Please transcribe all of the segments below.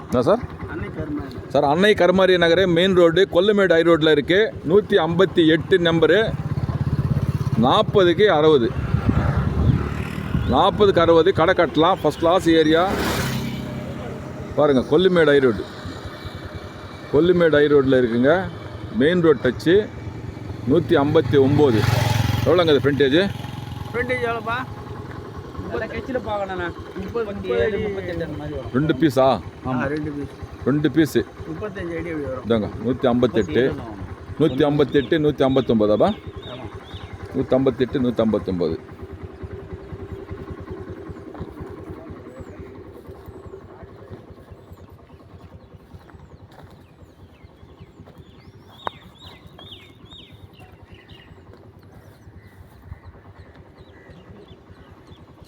என்ன sir? Sir அன்னை Karumari Nagar main road Kollumedu high ரோட்டில் இருக்குது. 158 நம்பரு. 40க்கு 60. 40க்கு 60 கடை கட்டலாம். ஃபஸ்ட் கிளாஸ் ஏரியா பாருங்கள். Kollumedu high road, Kollumedu high ரோட்டில் இருக்குங்க. Main road touch. 159. எவ்வளோங்க அது ஃப்ரண்டேஜ்? எவ்வளோப்பா? 2 பீஸா? ஆமாம், 2 பீஸ். 2 பீஸு 35 அடி வரும். இதாங்க 158, 158, 159. 158, 159.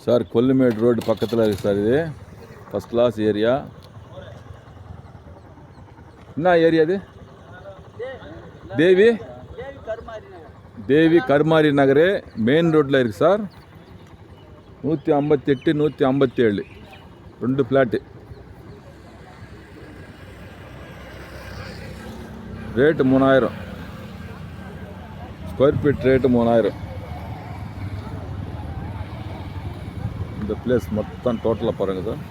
சார் கொல்லுமேடு ரோடு பக்கத்தில் இருக்குது சார். இது ஃபஸ்ட் கிளாஸ் ஏரியா. என்ன ஏரியா இது? தேவி கருமாரி நகர் மெயின் ரோட்டில் இருக்குது sir. 158, 157. 2 flat. Rate 3000. Square feet rate 3000. இந்த பிளேஸ் மொத்தம் டோட்டலாக பாருங்கள் சார்.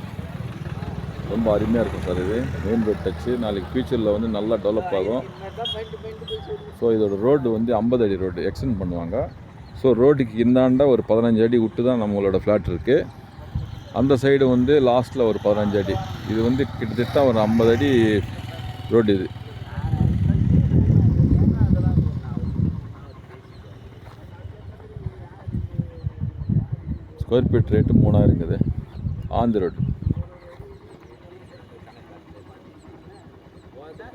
ரொம்ப அருமையாக இருக்கும் சார். இது மெயின் ரோட் டச்சு. நாளைக்கு ஃபியூச்சரில் வந்து நல்லா டெவலப் ஆகும். ஸோ இதோட ரோடு வந்து 50 அடி ரோடு எக்ஸ்டெண்ட் பண்ணுவாங்க. ஸோ ரோடுக்கு இந்தாண்ட ஒரு 15 அடி விட்டு தான் நம்மளோட ஃப்ளாட் இருக்குது. அந்த சைடு வந்து லாஸ்ட்டில் ஒரு 15 அடி. இது வந்து கிட்டத்தட்ட ஒரு 50 அடி ரோடு. இது ஸ்கொயர் ஃபீட் ரேட்டு 3000 இருக்குது. On the road.